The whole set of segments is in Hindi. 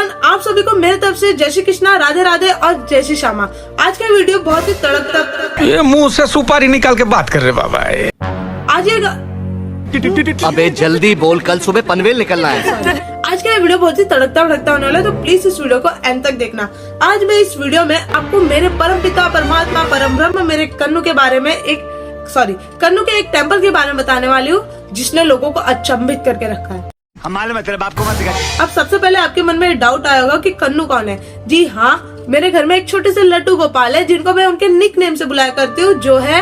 एवरीवन, आप सभी को मेरे तरफ से जय श्री कृष्णा, राधे राधे और जय श्री श्यामा। आज का वीडियो बहुत ही तड़कता, ये मुंह से सुपारी निकाल के बात कर रहे बाबा। आज ये अबे जल्दी बोल, कल सुबह पनवेल निकलना है। आज का वीडियो बहुत ही तड़कता भड़कता होने वाला है, तो प्लीज इस वीडियो को एंड तक देखना। आज मैं इस वीडियो में आपको मेरे परम पिता परमात्मा परम ब्रह्म मेरे कन्नू के बारे में कन्नू के एक टेम्पल के बारे में बताने वाली हूँ, जिसने लोगों को अचंभित करके रखा है। हमारे मतलब आपको मत सिखा। अब सबसे पहले आपके मन में डाउट आया होगा कि कन्नू कौन है। जी हाँ, मेरे घर में एक छोटे से लड्डू गोपाल है, जिनको मैं उनके निक नेम से बुलाया करती हूँ, जो है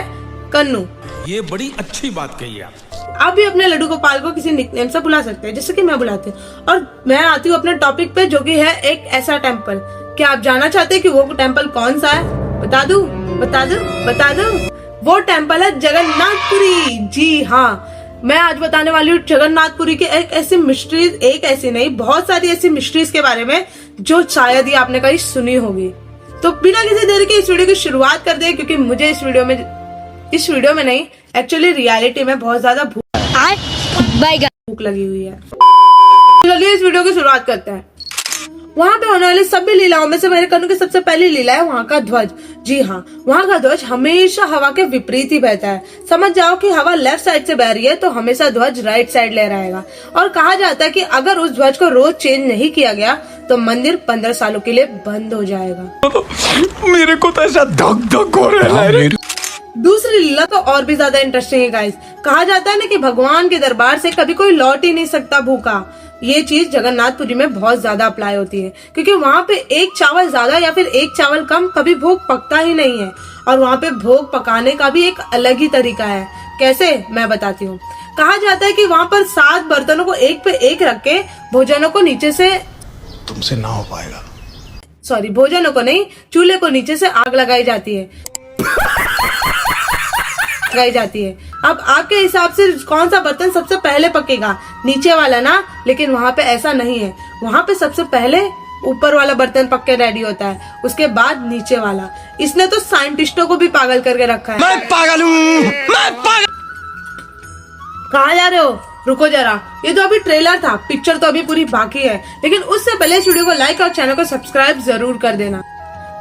कन्नू। ये बड़ी अच्छी बात कही आप भी अपने लड्डू गोपाल को किसी निक नेम से बुला सकते हैं, जैसे कि मैं बुलाती हूँ। और मैं आती हूँ अपने टॉपिक पे, जो कि है एक ऐसा टेम्पल। क्या आप जानना चाहते हैं कि वो टेम्पल कौन सा है? बता दूं? बता दूं? बता दूं? वो टेम्पल है जगन्नाथपुरी। जी हाँ, मैं आज बताने वाली हूँ जगन्नाथपुरी के एक ऐसी मिस्ट्रीज, एक ऐसी नहीं, बहुत सारी ऐसी मिस्ट्रीज के बारे में जो शायद ही आपने कहीं सुनी होगी। तो बिना किसी देरी के इस वीडियो की शुरुआत कर दे, क्योंकि मुझे इस वीडियो में नहीं, एक्चुअली रियलिटी में बहुत ज्यादा भूख लगी हुई है। चलिए इस वीडियो की शुरुआत करते हैं। वहाँ पे होने वाली सभी लीलाओं में से मेरे कन्नू की सबसे पहली लीला है वहाँ का ध्वज। जी हाँ, वहाँ का ध्वज हमेशा हवा के विपरीत ही बहता है। समझ जाओ कि हवा लेफ्ट साइड से बह रही है तो हमेशा ध्वज राइट साइड लहराएगा। और कहा जाता है कि अगर उस ध्वज को रोज चेंज नहीं किया गया तो मंदिर 15 सालों के लिए बंद हो जाएगा। मेरे को तो ऐसा धक धक हो रहा है। दूसरी लीला तो और भी ज्यादा इंटरेस्टिंग है गाइस। कहा जाता है ना कि भगवान के दरबार से कभी कोई लौट ही नहीं सकता भूखा। ये चीज जगन्नाथपुरी में बहुत ज्यादा अप्लाई होती है, क्योंकि वहाँ पे एक चावल ज्यादा या फिर एक चावल कम कभी भोग पकता ही नहीं है। और वहाँ पे भोग पकाने का भी एक अलग ही तरीका है। कैसे, मैं बताती हूँ। कहा जाता है कि वहाँ पर 7 बर्तनों को एक पे एक रख के भोजनों को नीचे से तुमसे ना हो पाएगा। सॉरी, भोजनों को नहीं, चूल्हे को नीचे से आग लगाई जाती है। अब आपके हिसाब से कौन सा बर्तन सबसे पहले पकेगा? नीचे वाला ना, लेकिन वहाँ पे ऐसा नहीं है। वहाँ पे सबसे पहले ऊपर वाला बर्तन पक के रेडी होता है, उसके बाद नीचे वाला। इसने तो साइंटिस्टों को भी पागल करके रखा है। मैं पागल हूँ, मैं पागल। कहाँ जा रहे हो? रुको जरा, ये तो अभी ट्रेलर था, पिक्चर तो अभी पूरी बाकी है। लेकिन उससे पहले इस वीडियो को लाइक और चैनल को सब्सक्राइब जरूर कर देना।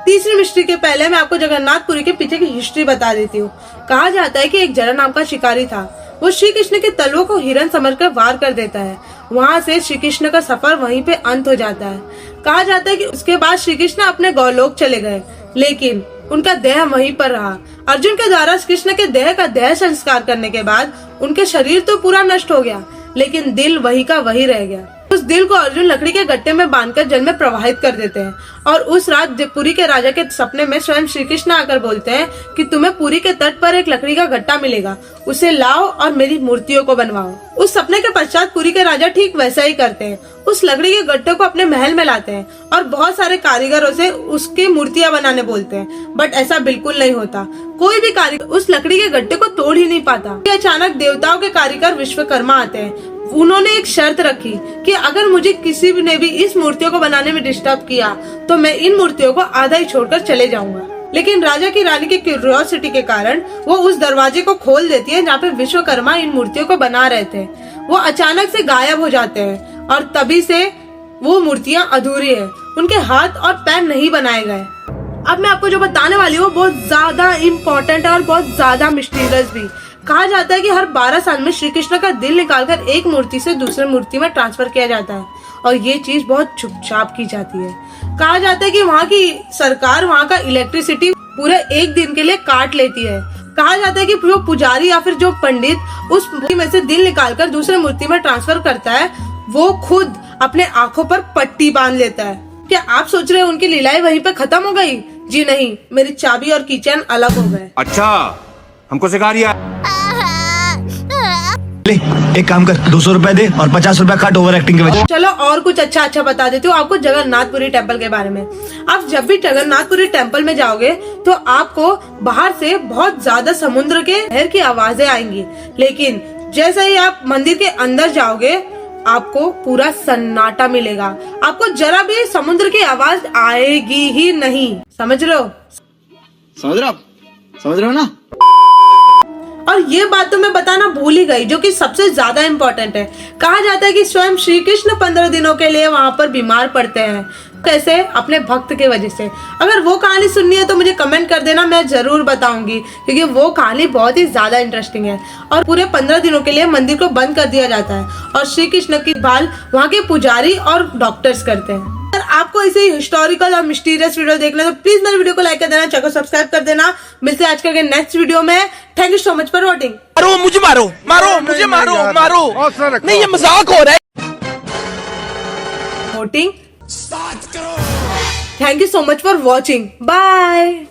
तीसरी मिस्ट्री के पहले मैं आपको जगन्नाथपुरी के पीछे की हिस्ट्री बता देती हूँ। कहा जाता है कि एक जरा नाम का शिकारी था। वो श्री कृष्ण के तलवों को हिरन समझकर वार कर देता है। वहाँ से श्री कृष्ण का सफर वहीं पे अंत हो जाता है। कहा जाता है कि उसके बाद श्री कृष्ण अपने गौलोक चले गए, लेकिन उनका देह वहीं पर रहा। अर्जुन के द्वारा कृष्ण के देह का देह संस्कार करने के बाद उनके शरीर तो पूरा नष्ट हो गया, लेकिन दिल वही का वही रह गया। उस दिल को अर्जुन लकड़ी के गट्टे में बांधकर जल में प्रवाहित कर देते हैं। और उस रात पुरी के राजा के सपने में स्वयं श्री कृष्ण आकर बोलते हैं कि तुम्हें पुरी के तट पर एक लकड़ी का गट्टा मिलेगा, उसे लाओ और मेरी मूर्तियों को बनवाओ। उस सपने के पश्चात पुरी के राजा ठीक वैसा ही करते हैं। उस लकड़ी के गट्टे को अपने महल में लाते हैं और बहुत सारे कारीगरों से उसकी मूर्तियां बनाने बोलते हैं, बट ऐसा बिल्कुल नहीं होता। कोई भी कारीगर उस लकड़ी के गट्टे को तोड़ ही नहीं पाता। अचानक देवताओं के कारीगर विश्वकर्मा आते हैं। उन्होंने एक शर्त रखी कि अगर मुझे किसी ने भी इस मूर्तियों को बनाने में डिस्टर्ब किया तो मैं इन मूर्तियों को आधा ही छोड़कर चले जाऊंगा। लेकिन राजा की रानी की क्यूरियोसिटी के कारण वो उस दरवाजे को खोल देती है जहाँ पे विश्वकर्मा इन मूर्तियों को बना रहे थे। वो अचानक से गायब हो जाते हैं और तभी से वो मूर्तियाँ अधूरी है, उनके हाथ और पैर नहीं बनाए गए। अब मैं आपको जो बताने वाली हूँ बहुत ज्यादा इम्पोर्टेंट है और बहुत ज्यादा मिस्टीरियस भी। कहा जाता है कि हर 12 साल में श्री कृष्ण का दिल निकालकर एक मूर्ति से दूसरी मूर्ति में ट्रांसफर किया जाता है, और ये चीज बहुत चुपचाप की जाती है। कहा जाता है कि वहाँ की सरकार वहाँ का इलेक्ट्रिसिटी पूरे एक दिन के लिए काट लेती है। कहा जाता है कि जो पुजारी या फिर जो पंडित उस मूर्ति में से दिल निकालकर दूसरे मूर्ति में ट्रांसफर करता है, वो खुद अपने आंखों पर पट्टी बांध लेता है। क्या आप सोच रहे हैं उनकी लीलाएं वहीं पे खत्म हो गई? जी नहीं, मेरी चाबी और कीचेन अलग हो गए। अच्छा, हमको सिखा रिया। ले, एक काम कर, 200 रुपए दे और 50 रुपए काट ओवर एक्टिंग के वजह। चलो और कुछ अच्छा बता देती हूँ आपको जगन्नाथपुरी टेम्पल के बारे में। आप जब भी जगन्नाथपुरी टेम्पल में जाओगे तो आपको बाहर से बहुत ज्यादा समुद्र के लहर की आवाजें आएंगी, लेकिन जैसे ही आप मंदिर के अंदर जाओगे आपको पूरा सन्नाटा मिलेगा। आपको जरा भी समुद्र की आवाज आएगी ही नहीं। समझ रहे हो? समझ रहे हो ना? और ये बात तो मैं बताना भूल ही गई, जो कि सबसे ज्यादा इम्पोर्टेंट है। कहा जाता है कि स्वयं श्री कृष्ण 15 दिनों के लिए वहां पर बीमार पड़ते हैं। कैसे? अपने भक्त के वजह से। अगर वो कहानी सुननी है तो मुझे कमेंट कर देना, मैं जरूर बताऊंगी, क्योंकि वो कहानी बहुत ही ज्यादा इंटरेस्टिंग है। और पूरे 15 दिनों के लिए मंदिर को बंद कर दिया जाता है और श्री कृष्ण की देखभाल वहाँ के पुजारी और डॉक्टर्स करते हैं। अगर आपको ऐसे हिस्टोरिकल और मिस्टीरियस वीडियो देखना है तो प्लीज मेरे वीडियो को लाइक कर देना, चैनल को सब्सक्राइब कर देना। मिलते हैं आजकल के नेक्स्ट वीडियो में। Thank you so much for watching. मारो मुझे, मारो मारो मुझे, मारो मारो, नहीं ये मजाक हो रहा है। Voting. Thank you so much for watching. Bye.